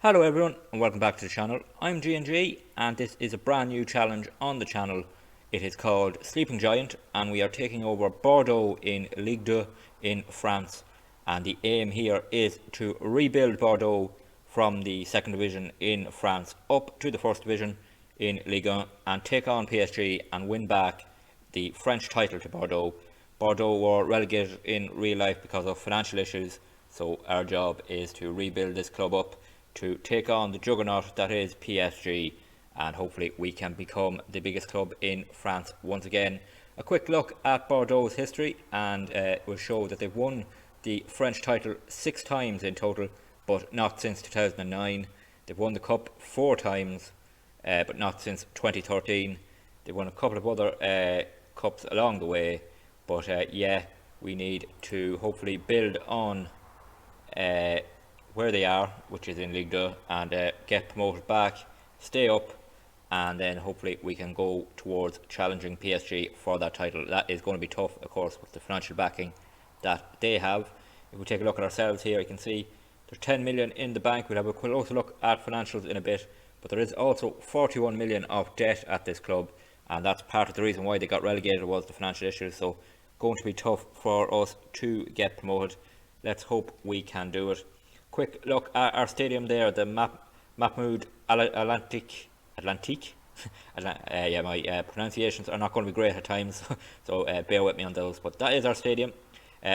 Hello everyone and welcome back to the channel. I'm G&G and this is a brand new challenge on the channel. It is called Sleeping Giant and we are taking over Bordeaux in Ligue 2 in France. And the aim here is to rebuild Bordeaux from the second division in France up to the first division in Ligue 1 and take on PSG and win back the French title to Bordeaux. Bordeaux were relegated in real life because of financial issues, so our job is to rebuild this club up to take on the juggernaut that is PSG, and hopefully we can become the biggest club in France once again. A quick look at Bordeaux's history and will show that they've won the French title 6 times in total, but not since 2009. They've won the cup 4 times, but not since 2013. They've won a couple of other cups along the way, but yeah, we need to hopefully build on where they are, which is in Ligue 2, and get promoted back, stay up, and then hopefully we can go towards challenging PSG for that title. That is going to be tough, of course, with the financial backing that they have. If we take a look at ourselves here, you can see there's 10 million in the bank. We'll have a closer look at financials in a bit, but there is also 41 million of debt at this club, and that's part of the reason why they got relegated was the financial issues. So going to be tough for us to get promoted. Let's hope we can do it. Quick look at our stadium there, the Mahmoud Atlantique. Yeah, my pronunciations are not going to be great at times, so bear with me on those. But that is our stadium,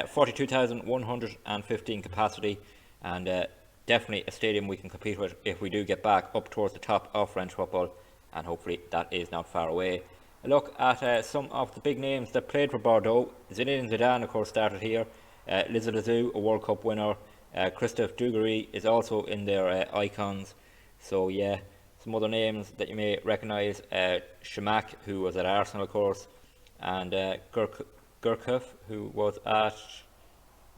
42,115 capacity, and definitely a stadium we can compete with if we do get back up towards the top of French football, and hopefully that is not far away. A look at some of the big names that played for Bordeaux. Zinedine Zidane, of course, started here. Lizarazu, a World Cup winner. Christophe Dugarry is also in their icons. So yeah, some other names that you may recognise. Shamak, who was at Arsenal, of course, and Gurkuf, who was at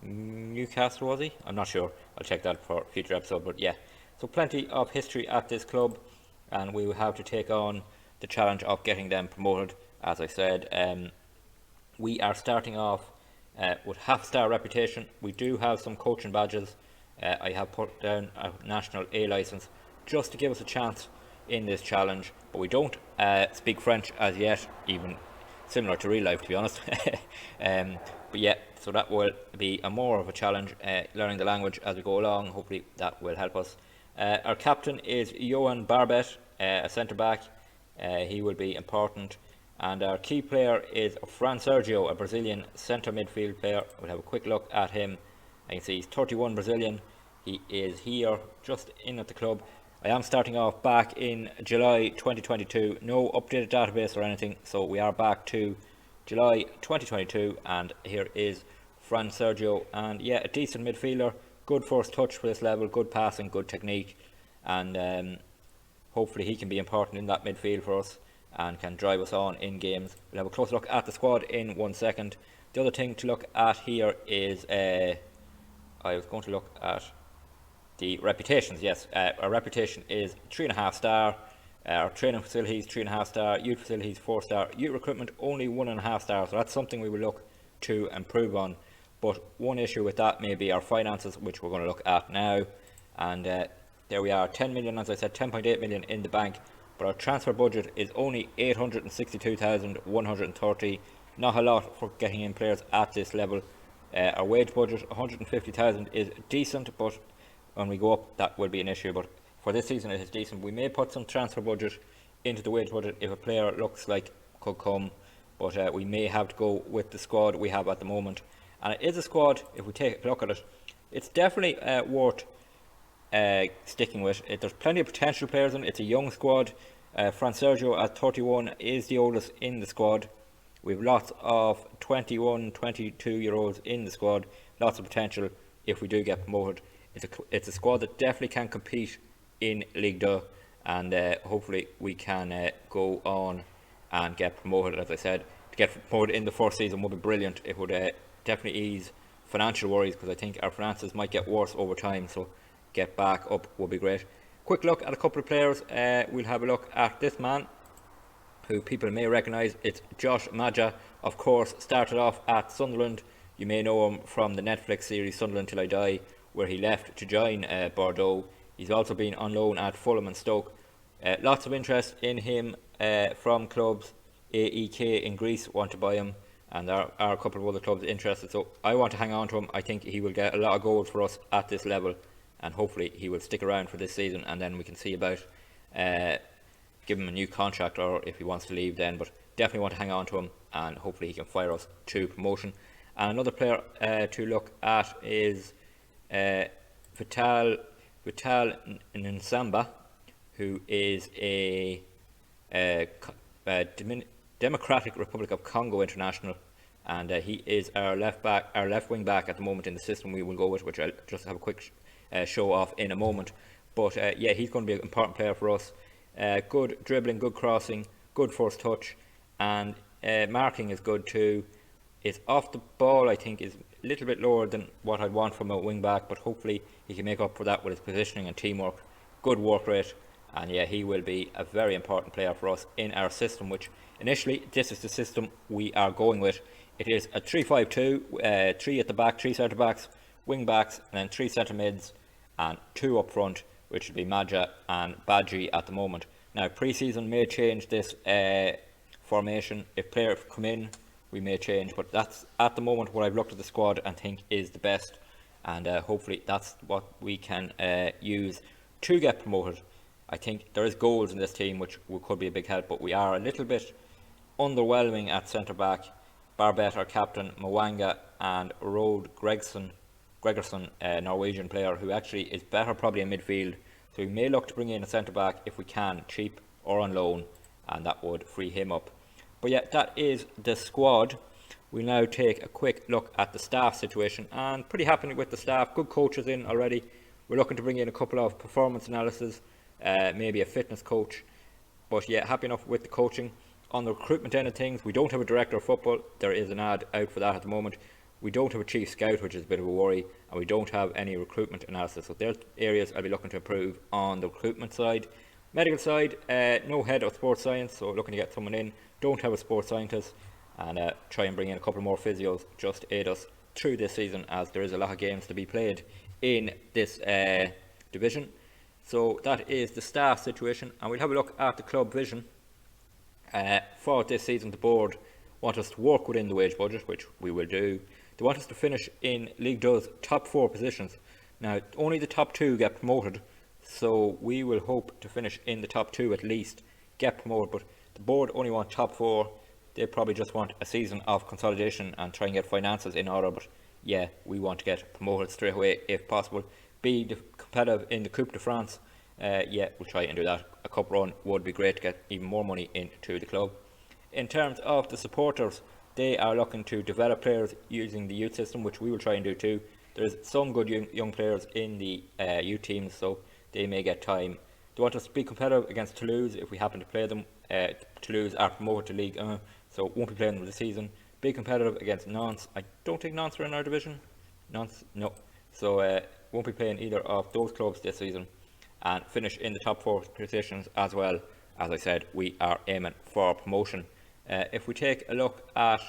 Newcastle, was he? I'm not sure. I'll check that for a future episode. But yeah, so plenty of history at this club, and we will have to take on the challenge of getting them promoted. As I said, we are starting off with half-star reputation. We do have some coaching badges. I have put down a national A licence just to give us a chance in this challenge, but we don't speak French as yet, even similar to real life, to be honest. But yeah, so that will be a more of a challenge, learning the language as we go along. Hopefully that will help us. Our captain is Johan Barbet, a centre-back. He will be important. And our key player is Fran Sergio, a Brazilian centre midfield player. We'll have a quick look at him. I can see he's 31 Brazilian. He is here, just in at the club. I am starting off back in July 2022. No updated database or anything, so we are back to July 2022. And here is Fran Sergio. And yeah, a decent midfielder. Good first touch for this level, good passing, good technique. And hopefully he can be important in that midfield for us and can drive us on in games. We'll have a close look at the squad in 1 second. The other thing to look at here is, I was going to look at the reputations. Yes, our reputation is 3.5 star. Our training facilities 3.5 star. Youth facilities 4 star. Youth recruitment only 1.5 star. So that's something we will look to improve on. But one issue with that may be our finances, which we're going to look at now. And there we are, 10 million, as I said, 10.8 million in the bank. But our transfer budget is only 862,130. Not a lot for getting in players at this level. Our wage budget, 150,000, is decent, but when we go up, that will be an issue. But for this season, it is decent. We may put some transfer budget into the wage budget if a player looks like could come, but we may have to go with the squad we have at the moment. And it is a squad, if we take a look at it, it's definitely worth sticking with. There's plenty of potential players in it. It's a young squad. Fran Sergio at 31 is the oldest in the squad. We've lots of 21, 22 year olds in the squad. Lots of potential if we do get promoted. It's a squad that definitely can compete in Ligue 2, and hopefully we can go on and get promoted. As I said, to get promoted in the first season would be brilliant. It would definitely ease financial worries, because I think our finances might get worse over time. So get back up would be great. Quick look at a couple of players. We'll have a look at this man, who people may recognise. It's Josh Maja, of course, started off at Sunderland. You may know him from the Netflix series Sunderland Till I Die, where he left to join Bordeaux. He's also been on loan at Fulham and Stoke. Lots of interest in him from clubs. AEK in Greece want to buy him, and there are a couple of other clubs interested. So I want to hang on to him. I think he will get a lot of goals for us at this level, and hopefully he will stick around for this season, and then we can see about give him a new contract, or if he wants to leave then. But definitely want to hang on to him, and hopefully he can fire us to promotion. And another player to look at is Vital Nsamba, who is a Democratic Republic of Congo international, and he is our left wing back at the moment in the system we will go with, which I'll just have a quick show off in a moment. But yeah, he's going to be an important player for us. Good dribbling, good crossing, good first touch, and marking is good too. His off the ball, I think, is a little bit lower than what I'd want from a wing back, but hopefully he can make up for that with his positioning and teamwork. Good work rate, and yeah, he will be a very important player for us in our system, which initially this is the system we are going with. It is a 3-5-2, 3 at the back, 3 centre backs, wing backs, and then 3 centre mids and 2 up front, which would be Maja and Badji at the moment. Now, pre-season may change this formation. If players come in, we may change, but that's at the moment what I've looked at the squad and think is the best, and hopefully that's what we can use to get promoted. I think there is goals in this team which could be a big help, but we are a little bit underwhelming at centre back. Barbet, our captain, Mwanga, and Rode Gregerson, Norwegian player, who actually is better probably in midfield. So we may look to bring in a centre back if we can, cheap or on loan, and that would free him up. But yeah, that is the squad. We'll now take a quick look at the staff situation, and pretty happy with the staff. Good coaches in already. We're looking to bring in a couple of performance analysis, maybe a fitness coach. But yeah, happy enough with the coaching. On the recruitment end of things, we don't have a director of football. There is an ad out for that at the moment. We don't have a chief scout, which is a bit of a worry, and we don't have any recruitment analysis. So there's areas I'll be looking to improve on the recruitment side. Medical side, no head of sports science, so looking to get someone in. Don't have a sports scientist, and try and bring in a couple more physios just to aid us through this season, as there is a lot of games to be played in this division. So that is the staff situation, and we'll have a look at the club vision. For this season, the board want us to work within the wage budget, which we will do. They want us to finish in League 2's top 4 positions. Now, only the top 2 get promoted, so we will hope to finish in the top 2 at least, get promoted. But the board only want top 4. They probably just want a season of consolidation and try and get finances in order. But yeah, we want to get promoted straight away if possible. Be competitive in the Coupe de France. Yeah, we'll try and do that. A cup run would be great to get even more money into the club. In terms of the supporters, they are looking to develop players using the youth system, which we will try and do too. There's some good young players in the youth teams, so they may get time. They want us to be competitive against Toulouse if we happen to play them. Toulouse are promoted to League 1, so won't be playing them this season. Be competitive against Nantes. I don't think Nantes are in our division. Nantes, no. So won't be playing either of those clubs this season. And finish in the top 4 positions as well. As I said, we are aiming for promotion. If we take a look at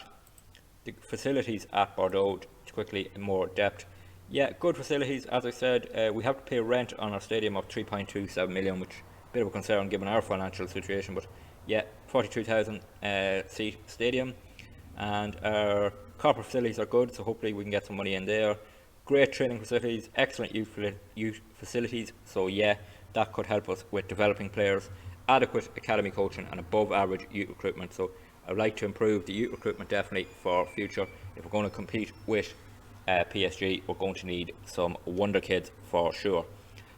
the facilities at Bordeaux quickly in more depth, yeah, good facilities. As I said, we have to pay rent on our stadium of 3.27 million, which is a bit of a concern given our financial situation. But yeah, 42,000 seat stadium, and our corporate facilities are good, so hopefully we can get some money in there. Great training facilities, excellent youth facilities, so yeah, that could help us with developing players. Adequate academy coaching and above average youth recruitment. So I'd like to improve the youth recruitment definitely for future. If we're going to compete with PSG, we're going to need some wonder kids for sure.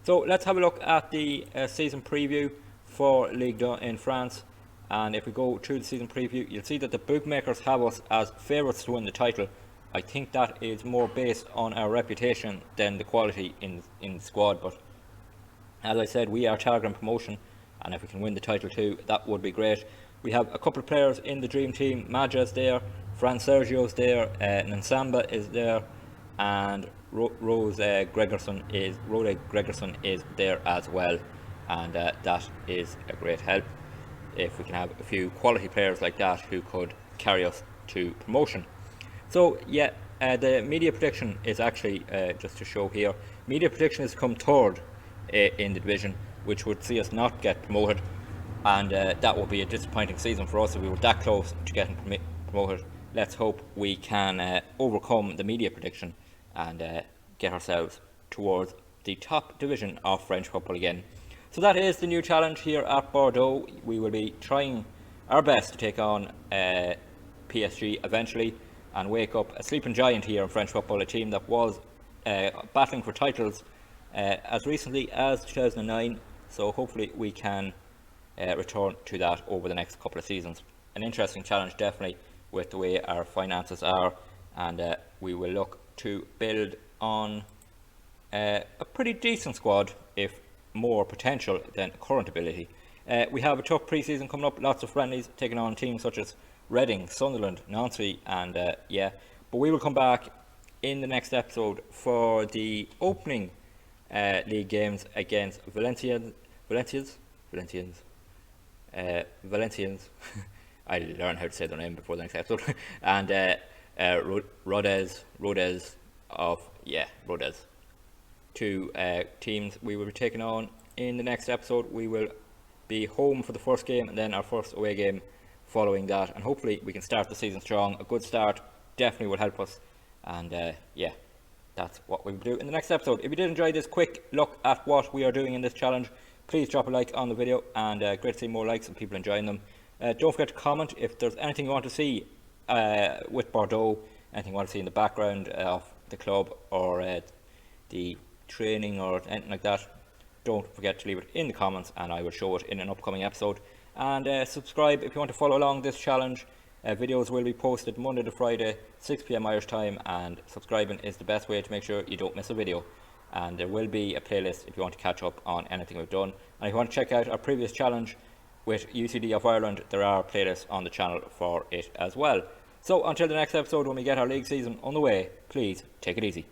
So let's have a look at the season preview for Ligue 1 in France. And if we go through the season preview, you'll see that the bookmakers have us as favourites to win the title. I think that is more based on our reputation than the quality in the squad. But as I said, we are targeting promotion, and if we can win the title too, that would be great. We have a couple of players in the dream team. Maja's there, Fran Sergio's there, Nsamba is there, and Rode Gregerson is there as well, and that is a great help if we can have a few quality players like that who could carry us to promotion. So yeah, the media prediction is actually, just to show here, media prediction has come third in the division, which would see us not get promoted, and that would be a disappointing season for us if we were that close to getting promoted. Let's hope we can overcome the media prediction and get ourselves towards the top division of French football again. So that is the new challenge here at Bordeaux. We will be trying our best to take on PSG eventually and wake up a sleeping giant here in French football, a team that was battling for titles as recently as 2009. So hopefully we can return to that over the next couple of seasons. An interesting challenge, definitely, with the way our finances are, and we will look to build on a pretty decent squad, if more potential than current ability. We have a tough pre-season coming up, lots of friendlies, taking on teams such as Reading, Sunderland, Nancy, and but we will come back in the next episode for the opening league games against Valencians. I'll learn how to say their name before the next episode. And Rodez. Two teams we will be taking on in the next episode. We will be home for the first game and then our first away game following that, and hopefully we can start the season strong. A good start definitely will help us, and that's what we will do in the next episode. If you did enjoy this quick look at what we are doing in this challenge, please drop a like on the video, and great to see more likes and people enjoying them. Don't forget to comment if there's anything you want to see with Bordeaux, anything you want to see in the background of the club, or the training or anything like that. Don't forget to leave it in the comments and I will show it in an upcoming episode. And subscribe if you want to follow along this challenge. Videos will be posted Monday to Friday, 6 PM Irish time, and subscribing is the best way to make sure you don't miss a video. And there will be a playlist if you want to catch up on anything we've done. And if you want to check out our previous challenge with UCD of Ireland, there are playlists on the channel for it as well. So until the next episode, when we get our league season on the way, please take it easy.